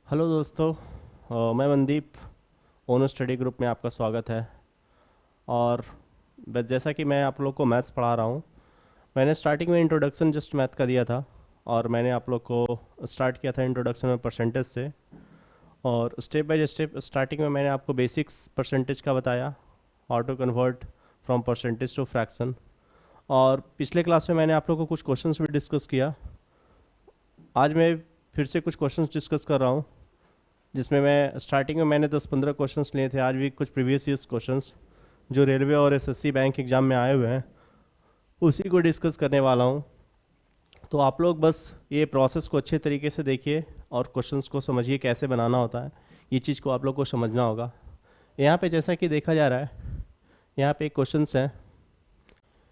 Hello दोस्तों। मैं मनदीप। ओनो study group में आपका स्वागत है। और बस जैसा कि मैं आप लोग को मैथ्स पढ़ा रहा हूँ, मैंने स्टार्टिंग में इंट्रोडक्शन जस्ट मैथ का दिया था। और मैंने आप लोग को स्टार्ट किया था इंट्रोडक्शन में परसेंटेज से। और स्टेप बाय स्टेप स्टार्टिंग में मैंने आपको बेसिक्स परसेंटेज का बताया, how to convert from percentage to fraction. और पिछले क्लास में मैंने आप लोग को कुछ क्वेश्चंस भी डिस्कस किया। आज मैं फिर से कुछ क्वेश्चंस डिस्कस कर रहा हूँ, जिसमें मैं स्टार्टिंग में मैंने 10-15 क्वेश्चंस लिए थे। आज भी कुछ प्रीवियस ईयर्स क्वेश्चंस जो रेलवे और एसएससी बैंक एग्ज़ाम में आए हुए हैं, उसी को डिस्कस करने वाला हूँ। तो आप लोग बस ये प्रोसेस को अच्छे तरीके से देखिए और क्वेश्चंस को समझिए कैसे बनाना होता है। ये चीज़ को आप लोग को समझना होगा। यहाँ पे जैसा कि देखा जा रहा है, यहाँ पे एक क्वेश्चन है,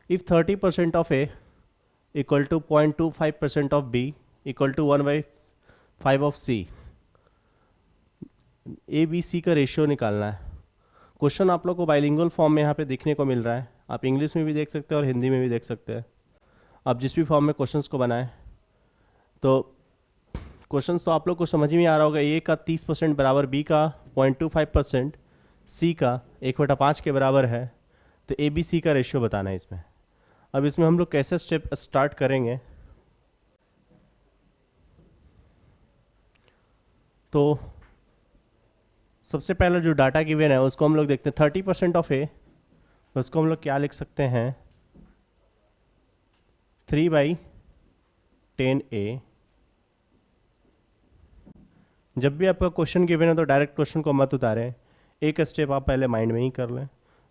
if 30% of A equal to 0.25% of B equal to 1/5 of C, A B C का रेशियो निकालना है। क्वेश्चन आप लोग को बाइलिंगुअल फॉर्म में यहाँ पे देखने को मिल रहा है। आप इंग्लिश में भी देख सकते हैं और हिंदी में भी देख सकते हैं। आप जिस भी फॉर्म में क्वेश्चंस को बनाएं, तो क्वेश्चंस तो आप लोग को समझ में आ रहा होगा। ए का 30% बराबर बी का 0.25%, सी का 1/5 के बराबर है। तो ए बी सी का रेशियो बताना है इसमें। अब इसमें हम लोग कैसे स्टेप स्टार्ट करेंगे, तो सबसे पहले जो डाटा गिवन है उसको हम लोग देखते हैं। 30% ऑफ ए, उसको हम लोग क्या लिख सकते हैं, 3/10A। जब भी आपका क्वेश्चन गिवन है तो डायरेक्ट क्वेश्चन को मत उतारें, एक स्टेप आप पहले माइंड में ही कर लें,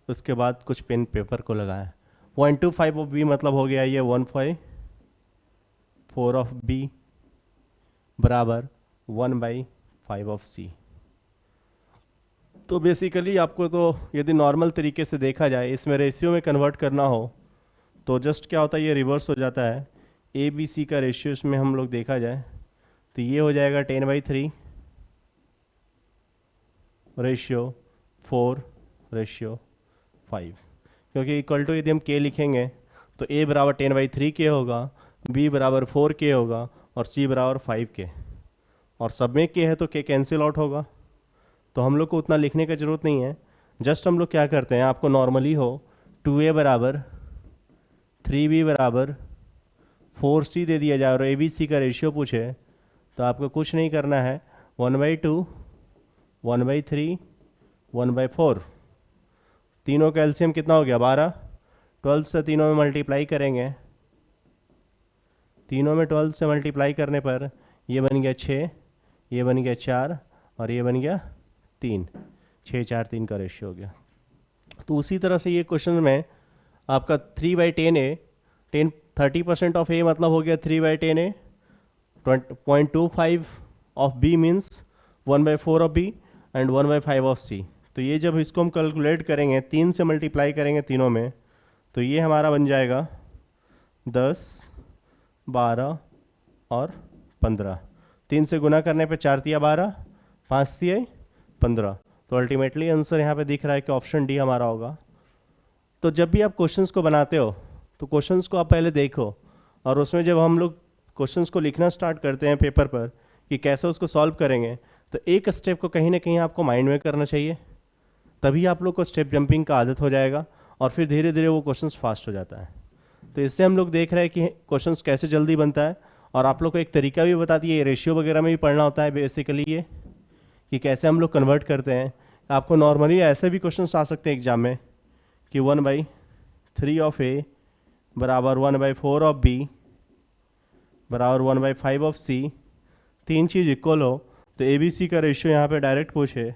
उसके बाद कुछ पेन पेपर को लगाएं। 0.25 ऑफ बी मतलब हो गया ये 1/4 ऑफ बी बराबर 1/5 ऑफ सी। तो बेसिकली आपको तो यदि नॉर्मल तरीके से देखा जाए, इसमें रेशियो में कन्वर्ट करना हो तो जस्ट क्या होता है, ये रिवर्स हो जाता है। ए बी सी का रेशियो इसमें हम लोग देखा जाए तो ये हो जाएगा 10/3 रेशियो 4/5। क्योंकि इक्वल टू यदि हम के लिखेंगे तो ए बराबर 10/3 के होगा, बी बराबर 4 के होगा और सी बराबर 5 के। और सब में के है तो के कैंसिल आउट होगा, तो हम लोग को उतना लिखने की ज़रूरत नहीं है। जस्ट हम लोग क्या करते हैं, आपको नॉर्मली हो 2a बराबर 3b बराबर 4c दे दिया जाए और ए बी सी का रेशियो पूछे, तो आपको कुछ नहीं करना है। 1/2, 1/3, 1/4, तीनों का एलसीएम कितना हो गया 12। 12 से तीनों में मल्टीप्लाई करेंगे, तीनों में 12 से मल्टीप्लाई करने पर ये बन गया 6, ये बन गया 4 और ये बन गया 3। 6, 4, 3 का रेशियो हो गया। तो उसी तरह से ये क्वेश्चन में आपका 3/10A, 30% ऑफ ए मतलब हो गया 3/10A। 0.25 of B means 1/4 of B and 1/5 of C. तो ये जब इसको हम कैलकुलेट करेंगे, 3 से मल्टीप्लाई करेंगे तीनों में, तो ये हमारा बन जाएगा 10, 12 और 15। 3 से गुना करने पे 4 तिया 12, 5 तिया 15। तो अल्टीमेटली आंसर यहाँ पे दिख रहा है कि ऑप्शन डी हमारा होगा। तो जब भी आप क्वेश्चंस को बनाते हो तो क्वेश्चंस को आप पहले देखो, और उसमें जब हम लोग क्वेश्चंस को लिखना स्टार्ट करते हैं पेपर पर कि कैसे उसको सॉल्व करेंगे, तो एक स्टेप को कहीं ना कहीं आपको माइंड में करना चाहिए। तभी आप लोग को स्टेप जंपिंग का आदत हो जाएगा और फिर धीरे धीरे वो क्वेश्चंस फास्ट हो जाता है। तो इससे हम लोग देख रहे हैं कि क्वेश्चंस कैसे जल्दी बनता है। और आप लोग को एक तरीका भी बता दिए, रेशियो वगैरह में भी पढ़ना होता है बेसिकली ये, कि कैसे हम लोग कन्वर्ट करते हैं। आपको नॉर्मली ऐसे भी क्वेश्चंस आ सकते हैं एग्जाम में कि 1/3 ऑफ ए बराबर 1/4 ऑफ बी बराबर 1/5 ऑफ सी। तीन चीज़ इक्वल हो तो ए बी सी का रेशियो यहाँ पे डायरेक्ट पूछे,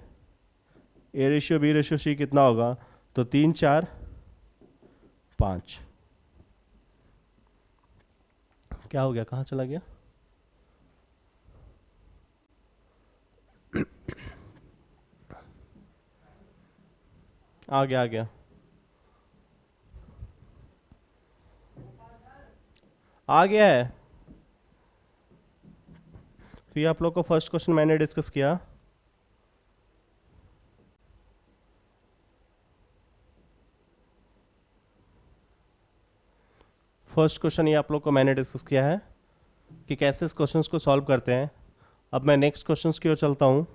A ratio B ratio C कितना होगा, तो 3, 4, 5। क्या हो गया, कहाँ चला गया? आ गया, आ गया, आ गया है। तो ये आप लोग को फर्स्ट क्वेश्चन मैंने डिस्कस किया। फर्स्ट क्वेश्चन ये आप लोग को मैंने डिस्कस किया है कि कैसे इस क्वेश्चन को सॉल्व करते हैं। अब मैं नेक्स्ट क्वेश्चन की ओर चलता हूँ।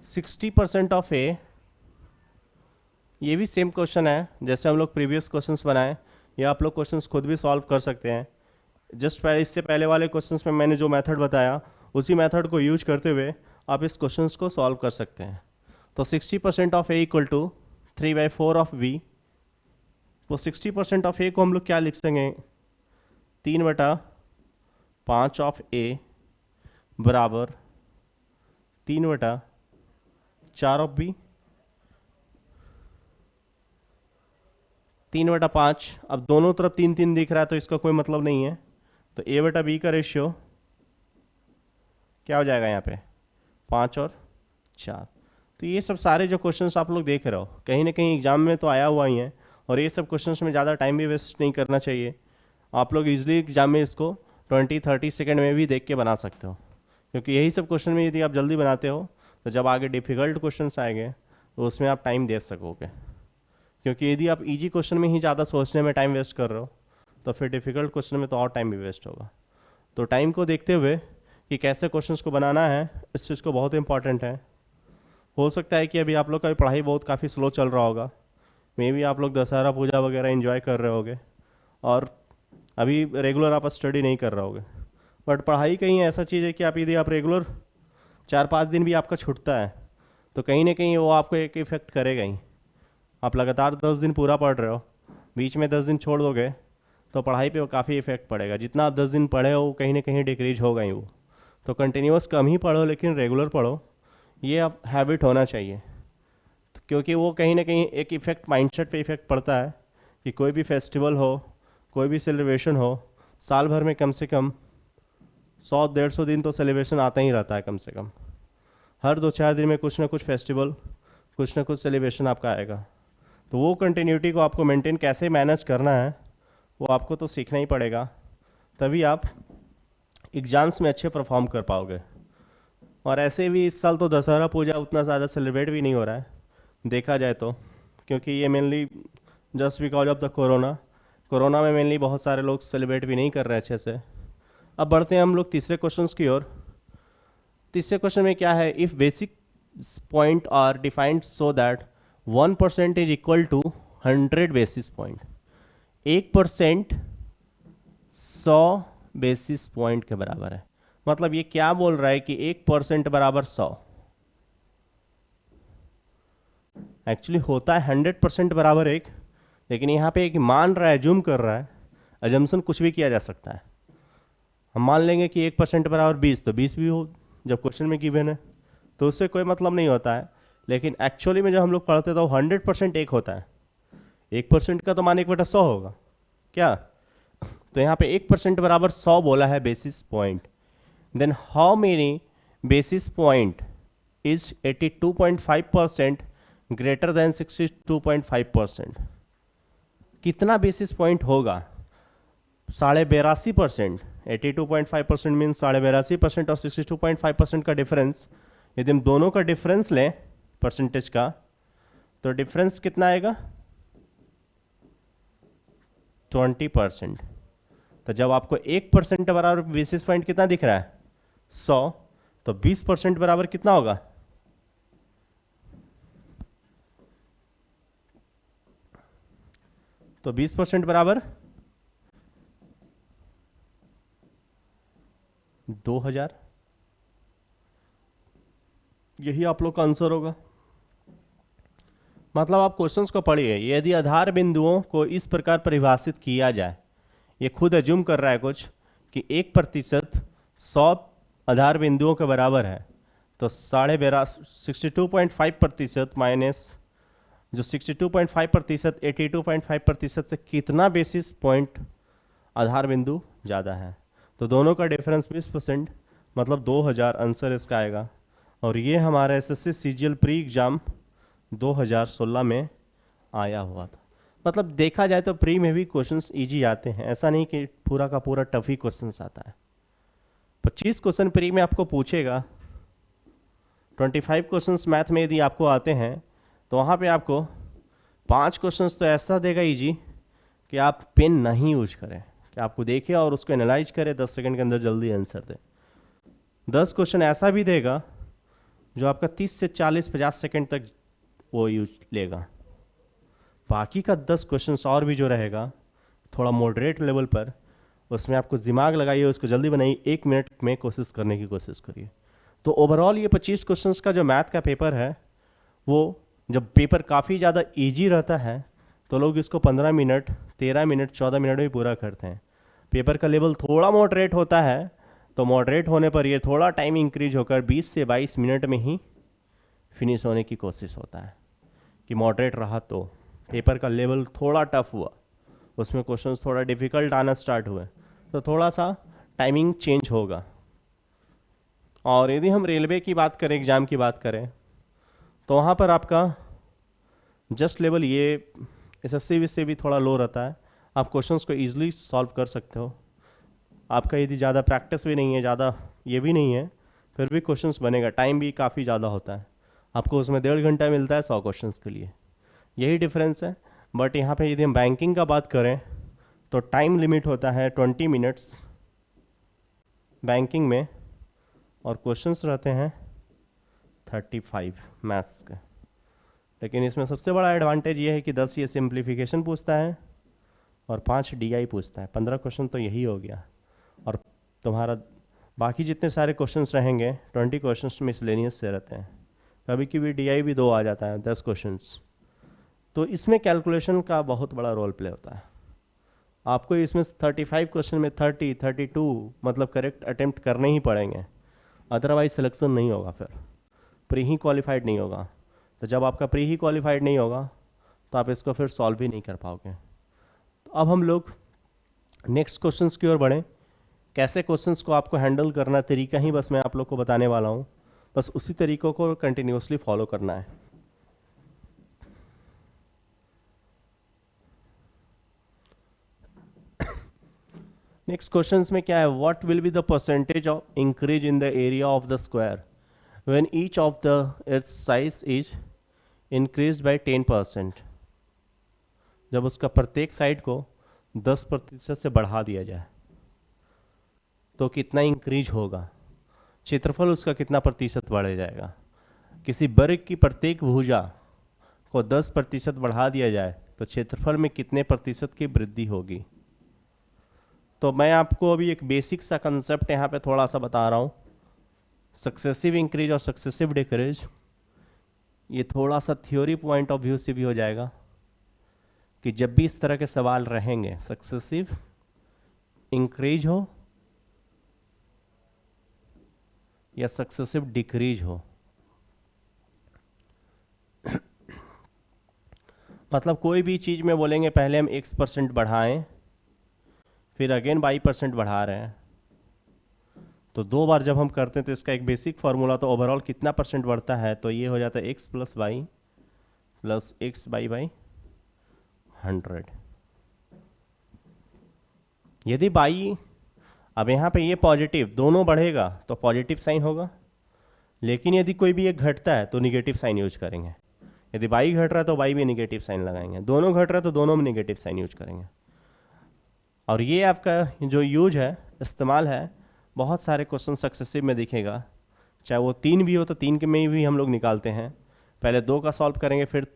60% ऑफ ए, ये भी सेम क्वेश्चन है जैसे हम लोग प्रीवियस क्वेश्चंस बनाए, या आप लोग क्वेश्चंस खुद भी सॉल्व कर सकते हैं। जस्ट पहले, इससे पहले वाले क्वेश्चंस में मैंने जो मेथड बताया उसी मेथड को यूज करते हुए आप इस क्वेश्चंस को सॉल्व कर सकते हैं। तो 60% of A equal to 3/4 of B. तो 60% ऑफ ए को हम लोग क्या लिख सकेंगे, 3/5 ऑफ ए बराबर 3/4 ऑफ बी। 3/5, अब दोनों तरफ 3 दिख रहा है तो इसका कोई मतलब नहीं है, तो a/b का रेशियो क्या हो जाएगा यहाँ पे, 5 और 4। तो ये सब सारे जो क्वेश्चंस आप लोग देख रहे हो कहीं ना कहीं एग्जाम में तो आया हुआ ही है, और ये सब क्वेश्चंस में ज़्यादा टाइम भी वेस्ट नहीं करना चाहिए। आप लोग इजीली एग्जाम में इसको 20-30 सेकेंड में भी देख के बना सकते हो, क्योंकि यही सब क्वेश्चन में यदि आप जल्दी बनाते हो तो जब आगे डिफ़िकल्ट क्वेश्चन आएंगे तो उसमें आप टाइम दे सकोगे। क्योंकि यदि आप इजी क्वेश्चन में ही ज़्यादा सोचने में टाइम वेस्ट कर रहे हो तो फिर डिफ़िकल्ट क्वेश्चन में तो और टाइम भी वेस्ट होगा। तो टाइम को देखते हुए कि कैसे क्वेश्चंस को बनाना है, इस चीज़ को बहुत इंपॉर्टेंट है। हो सकता है कि अभी आप लोग का पढ़ाई बहुत काफ़ी स्लो चल रहा होगा, मे बी आप लोग दशहरा पूजा वगैरह एंजॉय कर रहे होगे और अभी रेगुलर आप स्टडी नहीं कर रहे होगे। बट पढ़ाई कहीं ऐसा चीज़ है कि आप यदि आप रेगुलर 4-5 दिन भी आपका छूटता है तो कहीं ना कहीं वो आपको एक इफ़ेक्ट करेगा ही। आप लगातार 10 दिन पूरा पढ़ रहे हो, बीच में 10 दिन छोड़ दोगे तो पढ़ाई पे काफ़ी इफेक्ट पड़ेगा। जितना आप 10 दिन पढ़े हो कहीं ना कहीं डिक्रीज होगा ही वो। तो कंटिन्यूस कम ही पढ़ो लेकिन रेगुलर पढ़ो, ये आप हैबिट होना चाहिए। तो क्योंकि वो कहीं ना कहीं एक इफ़ेक्ट माइंडसेट पे इफ़ेक्ट पड़ता है कि कोई भी फेस्टिवल हो, कोई भी सेलिब्रेशन हो, साल भर में कम से कम 100-150 दिन तो सेलिब्रेशन आता ही रहता है। कम से कम हर 2-4 दिन में कुछ ना कुछ फेस्टिवल, कुछ ना कुछ सेलिब्रेशन आपका आएगा। तो वो कंटिन्यूटी को आपको मेंटेन कैसे मैनेज करना है वो आपको तो सीखना ही पड़ेगा, तभी आप एग्ज़ाम्स में अच्छे परफॉर्म कर पाओगे। और ऐसे भी इस साल तो दशहरा पूजा उतना ज़्यादा सेलिब्रेट भी नहीं हो रहा है देखा जाए तो, क्योंकि ये mainly just because of the corona में मेनली बहुत सारे लोग सेलिब्रेट भी नहीं कर रहे हैं अच्छे से। अब बढ़ते हैं हम लोग तीसरे क्वेश्चन की ओर। तीसरे क्वेश्चन में क्या है, if basic point are defined so that 1% is equal to 100 basis point. 1% 100 basis point के बराबर है। मतलब ये क्या बोल रहा है कि 1% बराबर 100। एक्चुअली होता है 100% बराबर 1, लेकिन यहाँ पे एक मान रहा है, जूम कर रहा है। अजम्पशन कुछ भी किया जा सकता है। हम मान लेंगे कि 1% बराबर 20, तो 20 भी हो जब क्वेश्चन में गिवन है, तो उससे कोई मतलब नहीं होता है। लेकिन एक्चुअली में जब हम लोग पढ़ते तो 100% 1 होता है। 1% का तो मान 1/100 होगा क्या। तो यहाँ पे 1% बराबर 100 बोला है basis point. Then how many basis point is 82.5% greater than 62.5%। कितना बेसिस पॉइंट होगा, 82.5%। 82.5% मीन्स 82.5% और 62.5% का डिफरेंस। यदि हम दोनों का डिफरेंस लें परसेंटेज का, तो डिफरेंस कितना आएगा, 20%। तो जब आपको 1% बराबर बेसिस पॉइंट कितना दिख रहा है, 100, तो 20% बराबर कितना होगा, तो 20% बराबर 2000। यही आप लोग का आंसर होगा। मतलब आप क्वेश्चंस को पढ़िए। यदि आधार बिंदुओं को इस प्रकार परिभाषित किया जाए, ये खुद अज्यूम कर रहा है कुछ कि 1% 100 आधार बिंदुओं के बराबर है, तो 62.5% माइनस जो 62.5% 82.5% से कितना बेसिस पॉइंट आधार बिंदु ज़्यादा है। तो दोनों का डिफरेंस 20%, मतलब 2000 आंसर इसका आएगा। और ये हमारा एसएससी सीजीएल प्री एग्ज़ाम 2016 में आया हुआ था। मतलब देखा जाए तो प्री में भी क्वेश्चंस इजी आते हैं, ऐसा नहीं कि पूरा का पूरा टफ ही क्वेश्चंस आता है। 25 क्वेश्चन प्री में आपको पूछेगा, 25 क्वेश्चंस मैथ में यदि आपको आते हैं तो वहाँ पे आपको 5 क्वेश्चंस तो ऐसा देगा इजी कि आप पेन नहीं यूज करें, कि आपको देखे और उसको एनालाइज करे, 10 सेकंड के अंदर जल्दी आंसर दे। 10 क्वेश्चन ऐसा भी देगा जो आपका 30 से 40-50 सेकंड तक वो यूज लेगा। बाकी का 10 क्वेश्चन और भी जो रहेगा थोड़ा मॉडरेट लेवल पर, उसमें आपको दिमाग लगाइए, उसको जल्दी बनाइए, 1 मिनट में कोशिश करने की कोशिश करिए। तो ओवरऑल ये 25 क्वेश्चंस का जो मैथ का पेपर है, वो जब पेपर काफ़ी ज़्यादा इजी रहता है तो लोग इसको 15 मिनट, 13 मिनट, 14 मिनट में पूरा करते हैं। पेपर का लेवल थोड़ा मॉडरेट होता है तो मॉडरेट होने पर ये थोड़ा टाइम इंक्रीज होकर 20 से 22 मिनट में ही फिनिश होने की कोशिश होता है। कि मॉडरेट रहा तो पेपर का लेवल थोड़ा टफ हुआ, उसमें क्वेश्चंस थोड़ा डिफ़िकल्ट आना स्टार्ट हुए तो थोड़ा सा टाइमिंग चेंज होगा। और यदि हम रेलवे की बात करें, एग्ज़ाम की बात करें, तो वहाँ पर आपका जस्ट लेवल ये एसएससी से भी थोड़ा लो रहता है। आप क्वेश्चंस को ईजिली सॉल्व कर सकते हो। आपका यदि ज़्यादा प्रैक्टिस भी नहीं है, ज़्यादा ये भी नहीं है, फिर भी क्वेश्चंस बनेगा। टाइम भी काफ़ी ज़्यादा होता है, आपको उसमें 1.5 घंटा मिलता है 100 क्वेश्चंस के लिए, यही डिफरेंस है। बट यहाँ पे यदि हम बैंकिंग का बात करें तो टाइम लिमिट होता है 20 मिनट्स बैंकिंग में, और क्वेश्चंस रहते हैं 35 मैथ्स के। लेकिन इसमें सबसे बड़ा एडवांटेज ये है कि 10 ये सिंप्लीफिकेशन पूछता है और 5 डीआई पूछता है। 15 क्वेश्चन तो यही हो गया, और तुम्हारा बाकी जितने सारे क्वेश्चंस रहेंगे 20 क्वेश्चंस मिसलेनियस से रहते हैं। कभी कभी डीआई भी 2 आ जाता है, 10 क्वेश्चंस। तो इसमें कैलकुलेशन का बहुत बड़ा रोल प्ले होता है। आपको इसमें 35 क्वेश्चन में 30, 32 मतलब करेक्ट अटेम्प्ट करने ही पड़ेंगे, अदरवाइज सिलेक्शन नहीं होगा, फिर प्री ही क्वालिफाइड नहीं होगा। तो जब आपका प्री ही क्वालिफाइड नहीं होगा तो आप इसको फिर सॉल्व भी नहीं कर पाओगे। तो अब हम लोग नेक्स्ट क्वेश्चंस की ओर बढ़ें। कैसे क्वेश्चंस को आपको हैंडल करना, तरीका ही बस मैं आप लोग को बताने वाला हूँ, बस उसी तरीक़ों को कंटिन्यूसली फॉलो करना है। नेक्स्ट क्वेश्चंस में क्या है, what will be the percentage of increase in the area of the square when each of the it's size is increase by 10%। जब उसका प्रत्येक साइड को 10% से बढ़ा दिया जाए तो कितना इंक्रीज होगा, क्षेत्रफल उसका कितना प्रतिशत बढ़ जाएगा। किसी वर्ग की प्रत्येक भुजा को 10% बढ़ा दिया जाए तो क्षेत्रफल में कितने प्रतिशत की वृद्धि होगी। तो मैं आपको अभी एक बेसिक सा कंसेप्ट यहाँ पे थोड़ा सा बता रहा हूँ, सक्सेसिव इंक्रीज और सक्सेसिव डिक्रीज। ये थोड़ा सा थ्योरी पॉइंट ऑफ व्यू से भी हो जाएगा कि जब भी इस तरह के सवाल रहेंगे, सक्सेसिव इंक्रीज हो या सक्सेसिव डिक्रीज हो, मतलब कोई भी चीज़ में बोलेंगे पहले हम x% बढ़ाएं, फिर अगेन y% बढ़ा रहे हैं, तो 2 बार जब हम करते हैं तो इसका एक बेसिक फार्मूला, तो ओवरऑल कितना परसेंट बढ़ता है, तो ये हो जाता है x + y + x/y 100। यदि y, अब यहाँ पे ये पॉजिटिव दोनों बढ़ेगा तो पॉजिटिव साइन होगा, लेकिन यदि कोई भी एक घटता है तो निगेटिव साइन यूज करेंगे। यदि y घट रहा है तो y भी निगेटिव साइन लगाएंगे, दोनों घट रहा है तो दोनों में निगेटिव साइन यूज करेंगे। और ये आपका जो यूज है, इस्तेमाल है, बहुत सारे क्वेश्चन सक्सेसिव में दिखेगा। चाहे वो 3 भी हो तो 3 के में भी हम लोग निकालते हैं, पहले 2 का सॉल्व करेंगे, फिर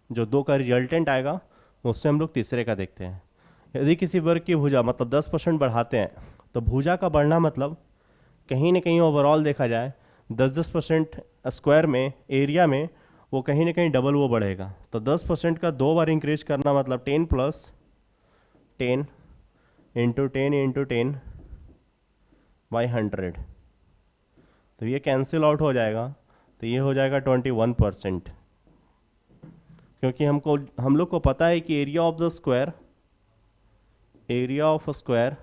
जो 2 का रिजल्टेंट आएगा उससे हम लोग तीसरे का देखते हैं। यदि किसी वर्ग की भुजा मतलब 10% बढ़ाते हैं तो भुजा का बढ़ना मतलब कहीं ना कहीं ओवरऑल देखा जाए 10% स्क्वायर में, एरिया में, वो कहीं ना कहीं डबल वो बढ़ेगा। तो 10% का 2 बार इंक्रीज करना मतलब 10 + 10 × 10 × 10 / 100, तो ये कैंसिल आउट हो जाएगा, तो ये हो जाएगा 21%। क्योंकि हम लोग को पता है कि एरिया ऑफ स्क्वायर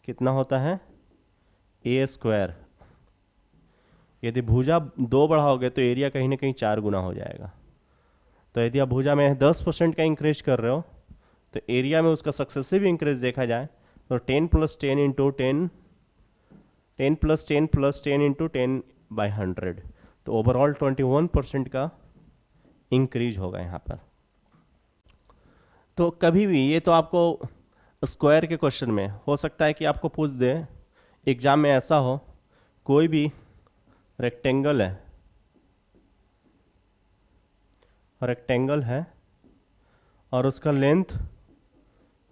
कितना होता है, a²। यदि भुजा 2 बढ़ाओगे तो एरिया कहीं ना कहीं 4 गुना हो जाएगा। तो यदि आप भुजा में 10% का इंक्रीज कर रहे हो तो एरिया में उसका सक्सेसिव इंक्रीज देखा जाए तो 10 + 10 × 10 10 + 10 + 10 × 10/100, तो ओवरऑल 21% का इंक्रीज होगा यहाँ पर। तो कभी भी ये तो आपको स्क्वायर के क्वेश्चन में हो सकता है कि आपको पूछ दे, एग्जाम में ऐसा हो, कोई भी रेक्टेंगल है और उसका लेंथ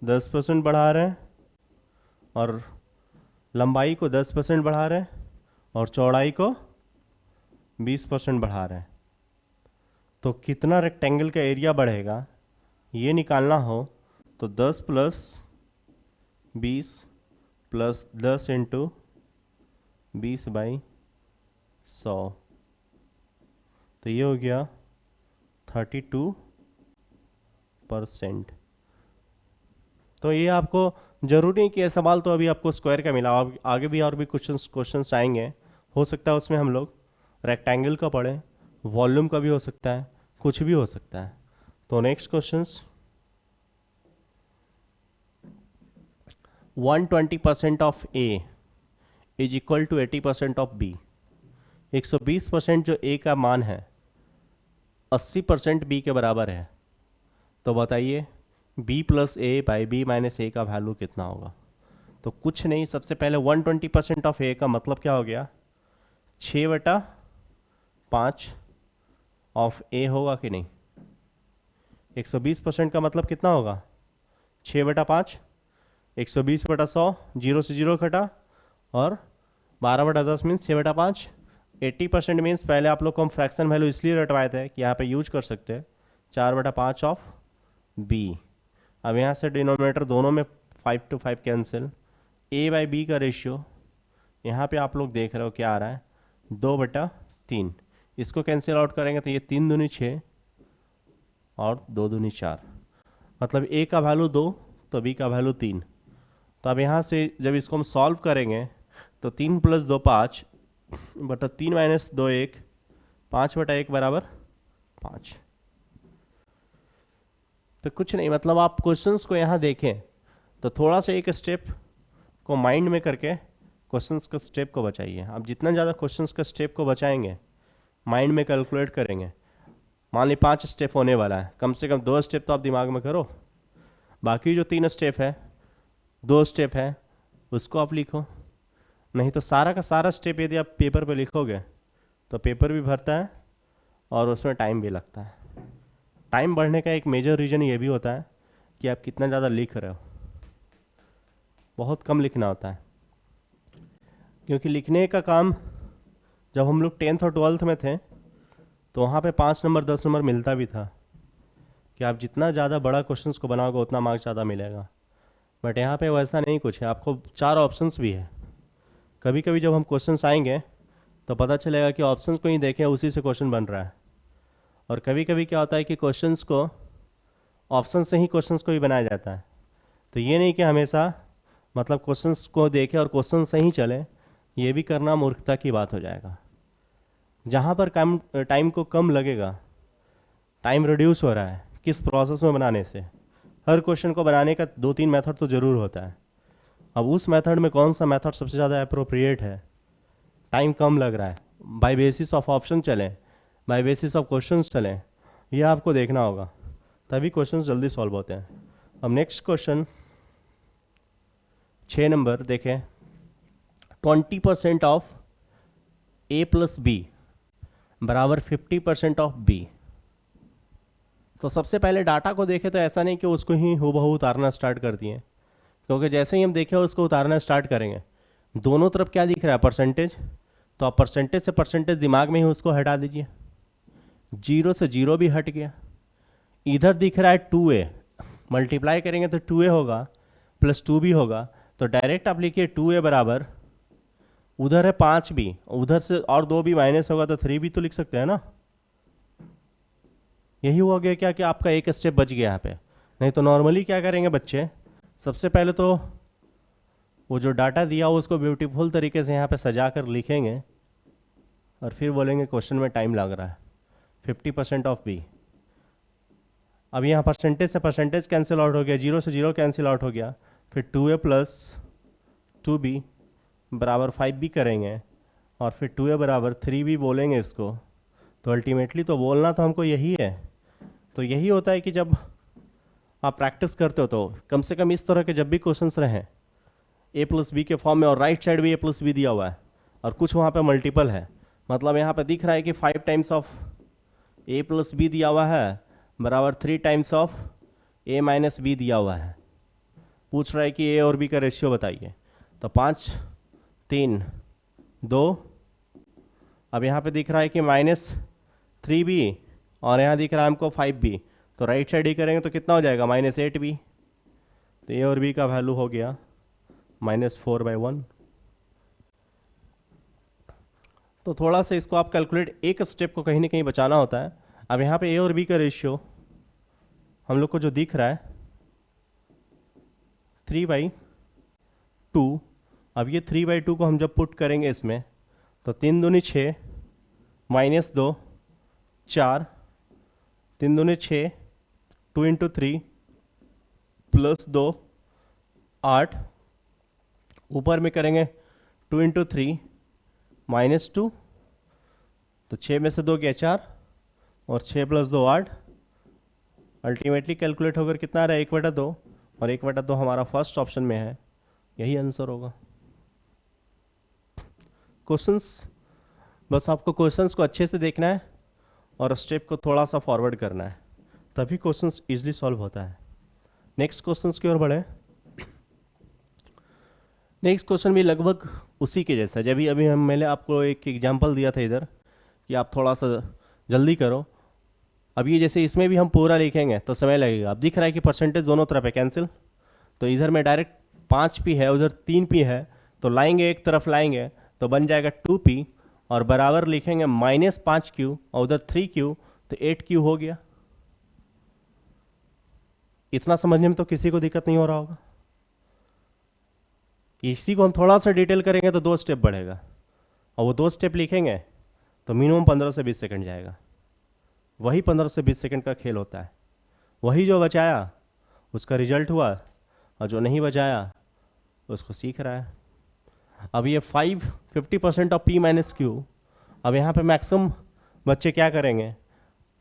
10% बढ़ा रहे हैं और लंबाई को 10% बढ़ा रहे हैं और चौड़ाई को 20% बढ़ा रहे हैं, तो कितना रेक्टेंगल का एरिया बढ़ेगा ये निकालना हो तो 10 प्लस 20 प्लस 10 इंटू 20/100, तो ये हो गया 32%। तो ये आपको ज़रूरी नहीं कि ये सवाल तो अभी आपको स्क्वायर का मिला, आगे भी और भी क्वेश्चंस आएंगे, हो सकता है उसमें हम लोग रेक्टेंगल का पढ़ें, वॉल्यूम का भी हो सकता है, कुछ भी हो सकता है। तो next questions, 120% of A is equal to 80% of B. 120% जो ए का मान है 80% बी के बराबर है, तो बताइए b plus A by B minus A का वैल्यू कितना होगा। तो कुछ नहीं, सबसे पहले 120% ऑफ ए का मतलब क्या हो गया, 6/5 ऑफ ए होगा कि नहीं। 120% का मतलब कितना होगा, 6/5, 120/100, 0 से 0 घटा, और 12/10 मीन्स 6/5। 80% मीन्स पहले आप लोग को हम फ्रैक्शन वैल्यू इसलिए रटवाए थे कि यहाँ पे यूज कर सकते हैं 4/5 ऑफ बी। अब यहाँ से डिनोमिनेटर दोनों में 5 to 5 cancel, A by B का रेशियो यहाँ पे आप लोग देख रहे हो क्या आ रहा है, 2/3। इसको कैंसिल आउट करेंगे तो ये 3 दूनी 6 और 2 दूनी 4, मतलब ए का वैल्यू 2 तो बी का वैल्यू 3। तो अब यहाँ से जब इसको हम सॉल्व करेंगे तो 3 + 2 5 बटा 3 माइनस 2 1, 5/1 बराबर 5। तो कुछ नहीं, मतलब आप क्वेश्चंस को यहाँ देखें तो थोड़ा सा एक स्टेप को माइंड में करके क्वेश्चंस का स्टेप को बचाइए। आप जितना ज़्यादा क्वेश्चंस का स्टेप को बचाएंगे, माइंड में कैलकुलेट करेंगे, मान ली 5 स्टेप होने वाला है, कम से कम 2 स्टेप तो आप दिमाग में करो, बाकी जो 3 स्टेप है 2 स्टेप है उसको आप लिखो। नहीं तो सारा का सारा स्टेप यदि आप पेपर पे लिखोगे तो पेपर भी भरता है और उसमें टाइम भी लगता है। टाइम बढ़ने का एक मेजर रीज़न ये भी होता है कि आप कितना ज़्यादा लिख रहे हो, बहुत कम लिखना होता है। क्योंकि लिखने का काम जब हम लोग 10th और 12th में थे तो वहाँ पे 5 नंबर 10 नंबर मिलता भी था कि आप जितना ज़्यादा बड़ा क्वेश्चंस को बनाओगे उतना मार्क्स ज़्यादा मिलेगा। बट यहाँ पे वैसा नहीं कुछ है, आपको 4 ऑप्शंस भी है। कभी कभी जब हम क्वेश्चंस आएंगे तो पता चलेगा कि ऑप्शंस को ही देखें उसी से क्वेश्चन बन रहा है, और कभी कभी क्या होता है कि क्वेश्चंस को ऑप्शन से ही क्वेश्चंस को भी बनाया जाता है। तो ये नहीं कि हमेशा मतलब क्वेश्चंस को देखें और क्वेश्चन से ही चले, ये भी करना मूर्खता की बात हो जाएगा। जहाँ पर टाइम को कम लगेगा, टाइम रिड्यूस हो रहा है किस प्रोसेस में बनाने से, हर क्वेश्चन को बनाने का 2-3 मेथड तो ज़रूर होता है। अब उस मेथड में कौन सा मेथड सबसे ज़्यादा अप्रोप्रिएट है, टाइम कम लग रहा है, बाय बेसिस ऑफ ऑप्शन चलें, बाय बेसिस ऑफ क्वेश्चंस चलें, यह आपको देखना होगा, तभी क्वेश्चंस जल्दी सॉल्व होते हैं। अब नेक्स्ट क्वेश्चन 6 नंबर देखें, 20% ऑफ ए प्लस बी बराबर 50% ऑफ बी। तो सबसे पहले डाटा को देखें तो ऐसा नहीं कि उसको ही हूबहू उतारना स्टार्ट कर दिए, क्योंकि जैसे ही हम देखें उसको उतारना स्टार्ट करेंगे दोनों तरफ क्या दिख रहा है, परसेंटेज, तो आप परसेंटेज से परसेंटेज दिमाग में ही उसको हटा दीजिए। 0 से 0 भी हट गया, इधर दिख रहा है 2a, मल्टीप्लाई करेंगे तो 2a होगा प्लस 2 भी होगा, तो डायरेक्ट आप लिखिए 2a बराबर, उधर है 5 भी, उधर से और 2 भी माइनस होगा तो 3 भी तो लिख सकते हैं ना। यही हो गया क्या कि आपका एक स्टेप बच गया यहाँ पे। नहीं तो नॉर्मली क्या करेंगे बच्चे, सबसे पहले तो वो जो डाटा दिया हो उसको ब्यूटीफुल तरीके से यहाँ पे सजा कर लिखेंगे और फिर बोलेंगे क्वेश्चन में टाइम लग रहा है, 50% ऑफ बी। अब यहाँ परसेंटेज से परसेंटेज कैंसिल आउट हो गया, 0 से 0 कैंसिल आउट हो गया, फिर 2a प्लस 2b बराबर 5b करेंगे और फिर 2a बराबर 3b बोलेंगे इसको। तो अल्टीमेटली तो बोलना तो हमको यही है। तो यही होता है कि जब आप प्रैक्टिस करते हो तो कम से कम इस तरह के जब भी क्वेश्चंस रहें ए प्लस बी के फॉर्म में और राइट साइड भी ए प्लस बी दिया हुआ है और कुछ वहाँ पे मल्टीपल है, मतलब यहाँ पे दिख रहा है कि 5 times of A plus B दिया हुआ है बराबर 3 times of A minus B दिया हुआ है। पूछ रहा है कि ए और बी का रेशियो बताइए, तो 5 3 2, अब यहाँ पे दिख रहा है कि -3b और यहाँ दिख रहा है हमको 5b, तो राइट साइड ही करेंगे तो कितना हो जाएगा -8b, तो ए और बी का वैल्यू हो गया -4/1। तो थोड़ा सा इसको आप कैलकुलेट, एक स्टेप को कहीं ना कहीं बचाना होता है। अब यहाँ पे ए और बी का रेशियो हम लोग को जो दिख रहा है 3/2, अब ये 3/2 को हम जब पुट करेंगे इसमें तो 3 दूनी 6 -2 4, 3 दूनी 6, 2 × 3 +2 8, ऊपर में करेंगे 2 × 3 -2, तो 6 में से 2 गया 4 और 6 + 2 8, अल्टीमेटली कैलकुलेट होकर कितना आ रहा है 1/2, और 1/2 हमारा फर्स्ट ऑप्शन में है, यही आंसर होगा। क्वेश्चंस, बस आपको क्वेश्चंस को अच्छे से देखना है और स्टेप को थोड़ा सा फॉरवर्ड करना है, तभी क्वेश्चंस इजीली सॉल्व होता है। नेक्स्ट क्वेश्चंस की ओर बढ़े। नेक्स्ट क्वेश्चन भी लगभग उसी के जैसा, जब अभी मैंने आपको एक एग्जांपल दिया था इधर कि आप थोड़ा सा जल्दी करो। अब ये जैसे इसमें भी हम पूरा लिखेंगे तो समय लगेगा। अब दिख रहा है कि परसेंटेज दोनों तरफ है कैंसिल, तो इधर में डायरेक्ट 5p है, उधर 3p है, तो लाएंगे एक तरफ लाएंगे तो बन जाएगा 2p और बराबर लिखेंगे -5q और उधर 3q, तो 8q हो गया। इतना समझने में तो किसी को दिक्कत नहीं हो रहा होगा। इसी को हम थोड़ा सा डिटेल करेंगे तो 2 स्टेप बढ़ेगा, और वो 2 स्टेप लिखेंगे तो मिनिमम 15 से 20 सेकंड जाएगा। वही 15 से 20 सेकंड का खेल होता है। वही जो बचाया उसका रिजल्ट हुआ, और जो नहीं बचाया उसको सीख रहा है। अब ये 50% ऑफ p माइनस क्यू, अब यहाँ पे मैक्सिमम बच्चे क्या करेंगे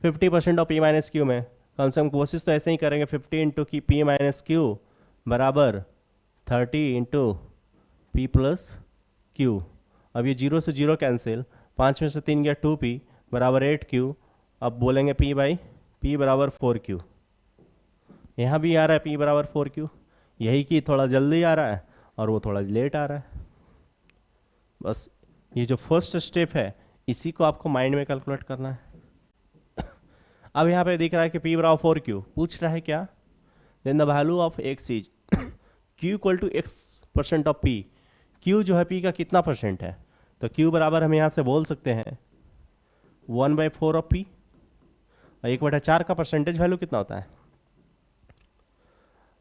50% ऑफ p माइनस क्यू में कम से कम कोशिश तो ऐसे ही करेंगे 50 × p माइनस क्यू बराबर 30 × p प्लस q। अब ये 0 से 0 कैंसिल, 5 में से 3 गया 2p बराबर 8q। अब बोलेंगे p बराबर 4q। यहाँ भी आ रहा है p बराबर 4q, यही कि थोड़ा जल्दी आ रहा है और वो थोड़ा लेट आ रहा है। बस ये जो फर्स्ट स्टेप है इसी को आपको माइंड में कैलकुलेट करना है। अब यहाँ पे दिख रहा है कि p बराबर 4q, पूछ रहा है क्या, then the value of x is q = x% of p। q जो है p का कितना परसेंट है, तो q बराबर हम यहाँ से बोल सकते हैं 1/4 ऑफ p, और 1/4 का परसेंटेज वैल्यू कितना होता है।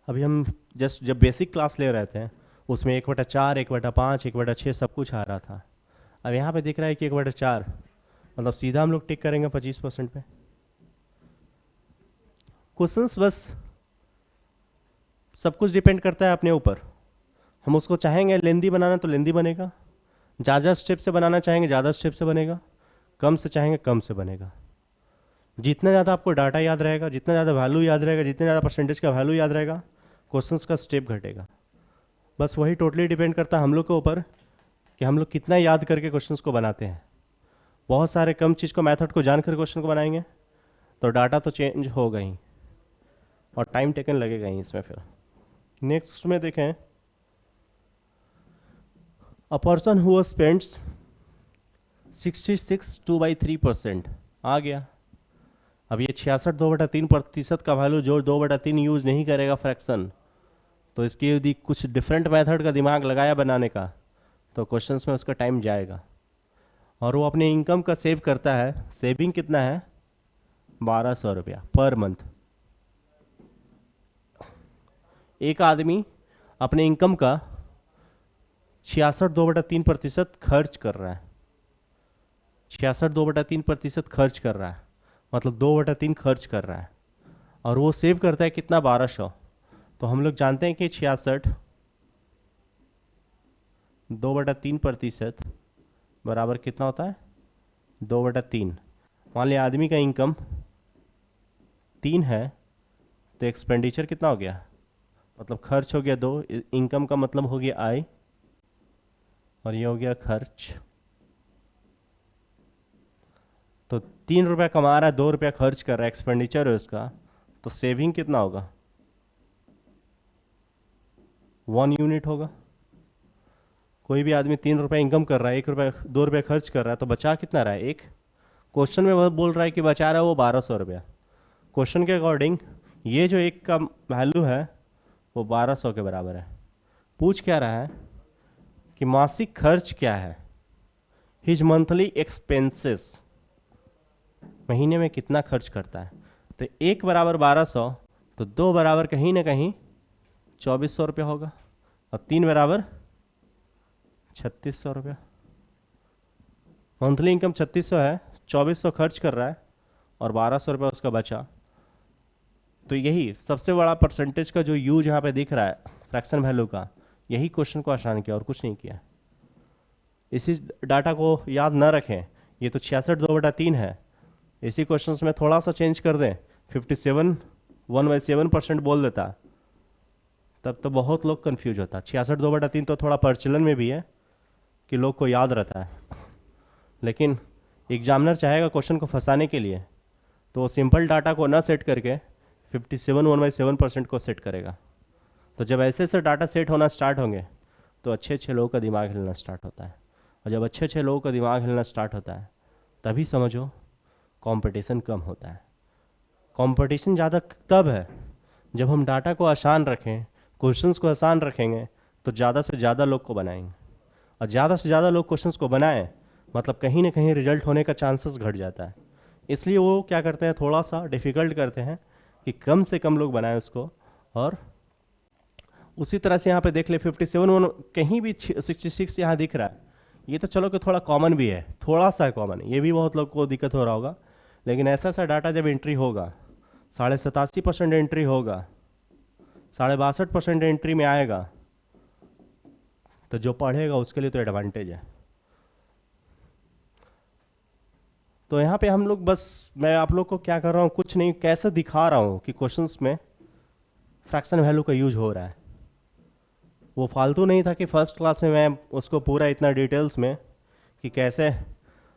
अभी हम जस्ट जब बेसिक क्लास ले रहे थे उसमें 1/4, 1/5, 1/6 सब कुछ आ रहा था। अब यहाँ पे दिख रहा है कि 1/4, मतलब सीधा हम लोग टिक करेंगे 25% पे। क्वेश्चंस बस सब कुछ डिपेंड करता है अपने ऊपर। हम उसको चाहेंगे लेंदी बनाना तो लेंदी बनेगा, ज़्यादा स्टेप से बनाना चाहेंगे ज़्यादा स्टेप से बनेगा, कम से चाहेंगे कम से बनेगा। जितना ज़्यादा आपको डाटा याद रहेगा, जितना ज़्यादा वैल्यू याद रहेगा, जितना ज़्यादा परसेंटेज का वैल्यू याद रहेगा, क्वेश्चंस का स्टेप घटेगा। बस वही टोटली डिपेंड करता है हम लोग के ऊपर कि हम लोग कितना याद करके क्वेश्चंस को बनाते हैं। बहुत सारे कम चीज़ को, मेथड को जानकर क्वेश्चन को बनाएंगे तो डाटा तो चेंज होगा ही और टाइम टेकन लगेगा ही इसमें। फिर नेक्स्ट में देखें, अ पर्सन हु स्पेंड्स 66 2/3% आ गया। अब ये 66 2/3% का वैल्यू जो 2/3 यूज नहीं करेगा फ्रैक्शन, तो इसकी यदि कुछ डिफरेंट मेथड का दिमाग लगाया बनाने का तो क्वेश्चंस में उसका टाइम जाएगा। और वो अपने इनकम का सेव करता है, सेविंग कितना है 1200 रुपया पर मंथ। एक आदमी अपने इनकम का 66 2/3% खर्च कर रहा है, 66 2/3% खर्च कर रहा है, मतलब 2/3 खर्च कर रहा है, और वो सेव करता है कितना 1200। तो हम लोग जानते हैं कि 66 2/3% बराबर कितना होता है 2/3। मान लिया आदमी का इनकम 3 है, तो एक्सपेंडिचर कितना हो गया, मतलब खर्च हो गया 2, इनकम का मतलब हो गया आय, और ये हो गया खर्च। तो 3 रुपया कमा रहा है, 2 रुपया खर्च कर रहा है, एक्सपेंडिचर है उसका, तो सेविंग कितना होगा, 1 यूनिट होगा। कोई भी आदमी 3 रुपया इनकम कर रहा है, 1 रुपया 2 रुपया खर्च कर रहा है, तो बचा कितना रहा है 1। क्वेश्चन में वह बोल रहा है कि बचा रहा है वो 1200 रुपया। क्वेश्चन के अकॉर्डिंग ये जो एक का वैल्यू है वो 1200 के बराबर है। पूछ क्या रहा है कि मासिक खर्च क्या है, हिज मंथली एक्सपेंसेस, महीने में कितना खर्च करता है। तो 1 बराबर 1200, तो 2 बराबर कहीं ना कहीं 2400 रुपया होगा, और 3 बराबर 3600 रुपया। मंथली इनकम 3600 है, 2400 खर्च कर रहा है, और 1200 रुपया उसका बचा। तो यही सबसे बड़ा परसेंटेज का जो यूज यहाँ पे दिख रहा है फ्रैक्शन वैल्यू का, यही क्वेश्चन को आसान किया और कुछ नहीं किया। इसी डाटा को याद न रखें, ये तो 66/2/3 है, इसी क्वेश्चन में थोड़ा सा चेंज कर दें, 57 1/7% बोल देता, तब तो बहुत लोग कंफ्यूज होता। 66/2/3 तो थोड़ा प्रचलन में भी है कि लोग को याद रहता है, लेकिन एग्जामिनर चाहेगा क्वेश्चन को फंसाने के लिए, तो सिंपल डाटा को ना सेट करके 57 1/7% को सेट करेगा। तो जब ऐसे ऐसे डाटा सेट होना स्टार्ट होंगे तो अच्छे अच्छे लोगों का दिमाग हिलना स्टार्ट होता है, और जब अच्छे अच्छे लोगों का दिमाग हिलना स्टार्ट होता है तभी समझो कंपटीशन कम होता है। कंपटीशन ज़्यादा तब है जब हम डाटा को आसान रखें, क्वेश्चंस को आसान रखेंगे, तो ज़्यादा से ज़्यादा लोग को बनाएंगे, और ज़्यादा से ज़्यादा लोग क्वेश्चंस को बनाएं मतलब कहीं ना कहीं रिजल्ट होने का चांसेस घट जाता है। इसलिए वो क्या करते हैं, थोड़ा सा डिफ़िकल्ट करते हैं कि कम से कम लोग बनाएं उसको। और उसी तरह से यहाँ पे देख ले 57 कहीं भी 66 यहाँ दिख रहा है, ये तो चलो कि थोड़ा कॉमन भी है, थोड़ा सा कॉमन है, ये भी बहुत लोग को दिक्कत हो रहा होगा। लेकिन ऐसा सा डाटा जब एंट्री होगा, 87.5% एंट्री होगा, 62% एंट्री में आएगा, तो जो पढ़ेगा उसके लिए तो एडवांटेज है। तो यहाँ पे हम लोग बस, मैं आप लोग को क्या कर रहा हूँ, कुछ नहीं, कैसे दिखा रहा हूँ कि क्वेश्चंस में फ्रैक्शन वैल्यू का यूज हो रहा है। वो फालतू नहीं था कि फर्स्ट क्लास में मैं उसको पूरा इतना डिटेल्स में कि कैसे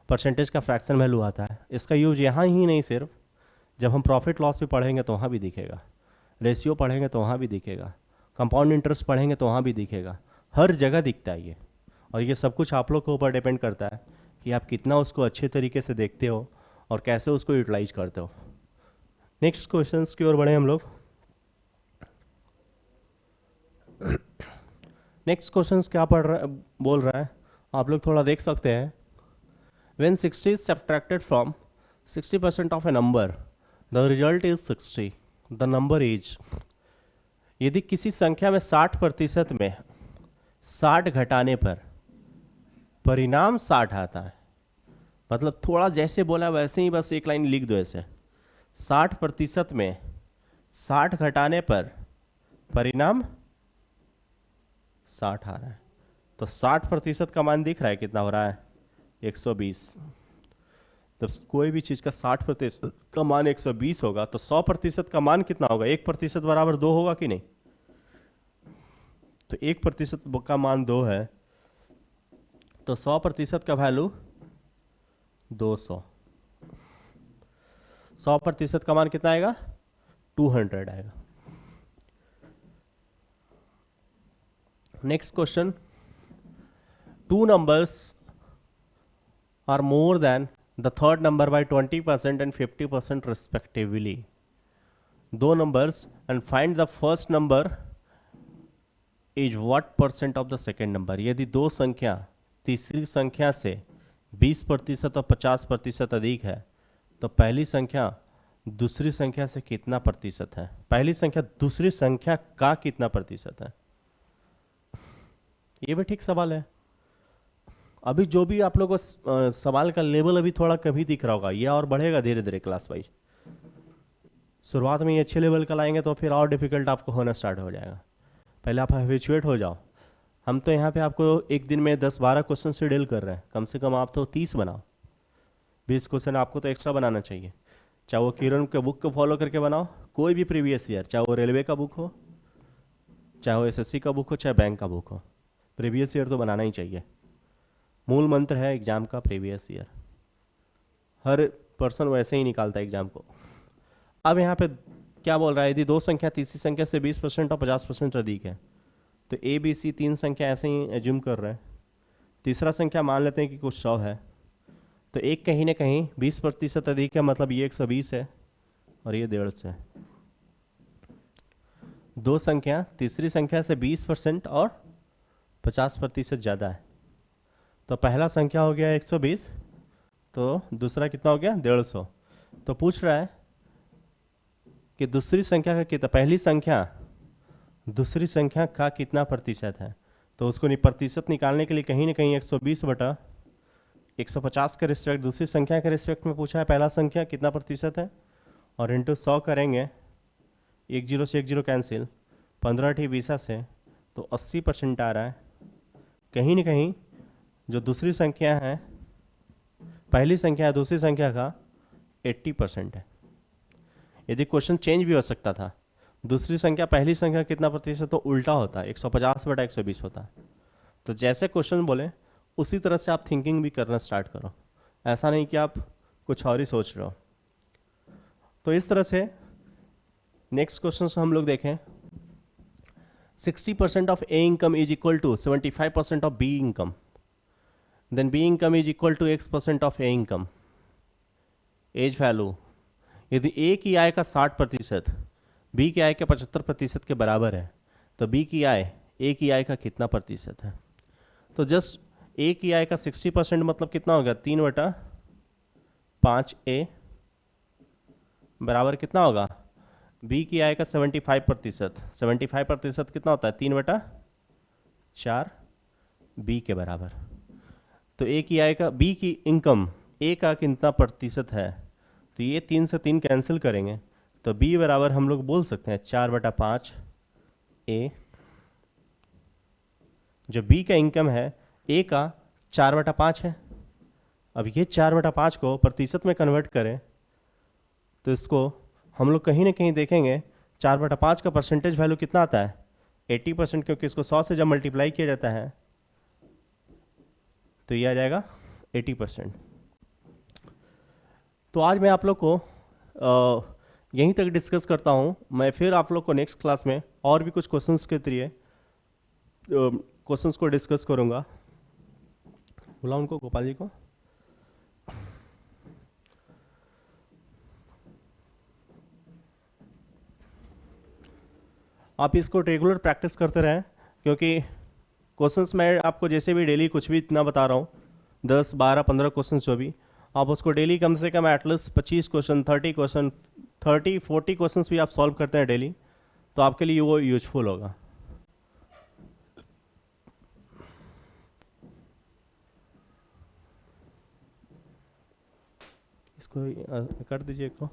परसेंटेज का फ्रैक्शन वैल्यू आता है, इसका यूज यहाँ ही नहीं, सिर्फ जब हम प्रॉफिट लॉस भी पढ़ेंगे तो वहाँ भी दिखेगा, रेशियो पढ़ेंगे तो वहाँ भी दिखेगा, कंपाउंड इंटरेस्ट पढ़ेंगे तो वहाँ भी दिखेगा, हर जगह दिखता है ये। और ये सब कुछ आप लोग के ऊपर डिपेंड करता है कि आप कितना उसको अच्छे तरीके से देखते हो और कैसे उसको यूटिलाइज करते हो। नेक्स्ट क्वेश्चंस की ओर बढ़े हम लोग। नेक्स्ट क्वेश्चंस क्या बोल रहा है, आप लोग थोड़ा देख सकते हैं। When 60 is subtracted from 60% of a number, the result is 60. The number is, यदि किसी संख्या में 60% में 60 घटाने पर परिणाम 60 आता है, मतलब थोड़ा जैसे बोला वैसे ही बस एक लाइन लिख दो ऐसे, 60% में 60 घटाने पर परिणाम 60 आ रहा है, तो 60% का मान दिख रहा है कितना हो रहा है, 120। तो कोई भी चीज़ का 60% का मान 120 होगा, तो 100% का मान कितना होगा, 1% बराबर 2 होगा कि नहीं। तो 1% का मान 2 है, तो 100% का वैल्यू 200। 100% का मान कितना आएगा, 200 आएगा। Next question, 2 numbers are more than the third number by 20% and 50% respectively. 2 numbers and find the first number is what percent of the second number. यदि 2 संख्या तीसरी संख्या से 20% और 50% अधिक है, तो पहली संख्या दूसरी संख्या से कितना प्रतिशत है, पहली संख्या दूसरी संख्या का कितना प्रतिशत है। ये भी ठीक सवाल है। अभी जो भी आप लोगों को सवाल का लेवल अभी थोड़ा कभी दिख रहा होगा, ये और बढ़ेगा धीरे धीरे क्लास वाइज। शुरुआत में ये अच्छे लेवल का लाएंगे तो फिर और डिफिकल्ट आपको होना स्टार्ट हो जाएगा। पहले आप हैबिचुएट हो जाओ। हम तो यहाँ पे आपको एक दिन में 10-12 क्वेश्चन से डील कर रहे हैं, कम से कम आप तो 30 बनाओ, 20 क्वेश्चन आपको तो एक्स्ट्रा बनाना चाहिए। चाहे वो किरण के बुक को फॉलो करके बनाओ, कोई भी प्रीवियस ईयर, चाहे वो रेलवे का बुक हो, चाहे वो एसएससी का बुक हो, चाहे बैंक का बुक हो, प्रीवियस ईयर तो बनाना ही चाहिए। मूल मंत्र है एग्जाम का प्रीवियस ईयर। हर पर्सन वैसे ही निकालता है एग्जाम को। अब यहाँ पे क्या बोल रहा है, यदि दो संख्या तीसरी संख्या से 20% और 50% अधिक है, तो ए बी सी तीन संख्या ऐसे ही एज्यूम कर रहे हैं। तीसरा संख्या मान लेते हैं कि कुछ 100 है, तो एक कहीं ना कहीं 20% अधिक है, मतलब ये 120 है और ये 150 है। दो संख्या तीसरी संख्या से 20% और 50% ज़्यादा है, तो पहला संख्या हो गया 120, तो दूसरा कितना हो गया 150। तो पूछ रहा है कि दूसरी संख्या का कितना, पहली संख्या दूसरी संख्या का कितना प्रतिशत है। तो उसको प्रतिशत निकालने के लिए कहीं ना कहीं 120/150 के रिस्पेक्ट दूसरी संख्या के रिस्पेक्ट में पूछा है पहला संख्या कितना प्रतिशत है, और इंटू 100 करेंगे, 1 0 से 1 0 कैंसिल, 15 ठी 20 से, तो 80% आ रहा है। कहीं ना कहीं जो दूसरी संख्या है, पहली संख्या है दूसरी संख्या का 80% है। यदि क्वेश्चन चेंज भी हो सकता था, दूसरी संख्या पहली संख्या कितना प्रतिशत, तो उल्टा होता है 150/120 होता है। तो जैसे क्वेश्चन बोले उसी तरह से आप थिंकिंग भी करना स्टार्ट करो, ऐसा नहीं कि आप कुछ और ही सोच रहे हो। तो इस तरह से नेक्स्ट क्वेश्चन हम लोग देखें, 60% of A income is equal to 75% of B income, then B income is equal to X% of A income. As value, यदि ए की आय का 60% बी की आय के 75% के बराबर है, तो बी की आय ए की आय का कितना प्रतिशत है। तो जस्ट ए की आय का 60% मतलब कितना होगा 3/5 बराबर कितना होगा बी की आय का 75%। 75% कितना होता है 3/4 बी के बराबर। तो ए की आय का, बी की इनकम ए का कितना प्रतिशत है, तो ये 3 से 3 कैंसिल करेंगे, तो बी बराबर हम लोग बोल सकते हैं 4/5 ए। जो बी का इनकम है ए का 4/5 है। अब ये 4/5 को प्रतिशत में कन्वर्ट करें तो इसको हम लोग कहीं ना कहीं देखेंगे 4/5 का परसेंटेज वैल्यू कितना आता है 80%, क्योंकि इसको 100 से जब मल्टीप्लाई किया जाता है तो ये आ जाएगा 80%। तो आज मैं आप लोग को यहीं तक डिस्कस करता हूँ। मैं फिर आप लोग को नेक्स्ट क्लास में और भी कुछ क्वेश्चंस के जरिए क्वेश्चंस को डिस्कस करूँगा। बुलाओ उनको, गोपाल जी को। आप इसको रेगुलर प्रैक्टिस करते रहें, क्योंकि क्वेश्चंस मैं आपको जैसे भी डेली कुछ भी इतना बता रहा हूँ, 10 12 15 क्वेश्चन जो भी, आप उसको डेली कम से कम एटलीस्ट 25 क्वेश्चन 30 क्वेश्चन 30 40 क्वेश्चंस भी आप सॉल्व करते हैं डेली, तो आपके लिए वो यूजफुल होगा। इसको कर दीजिए इसको।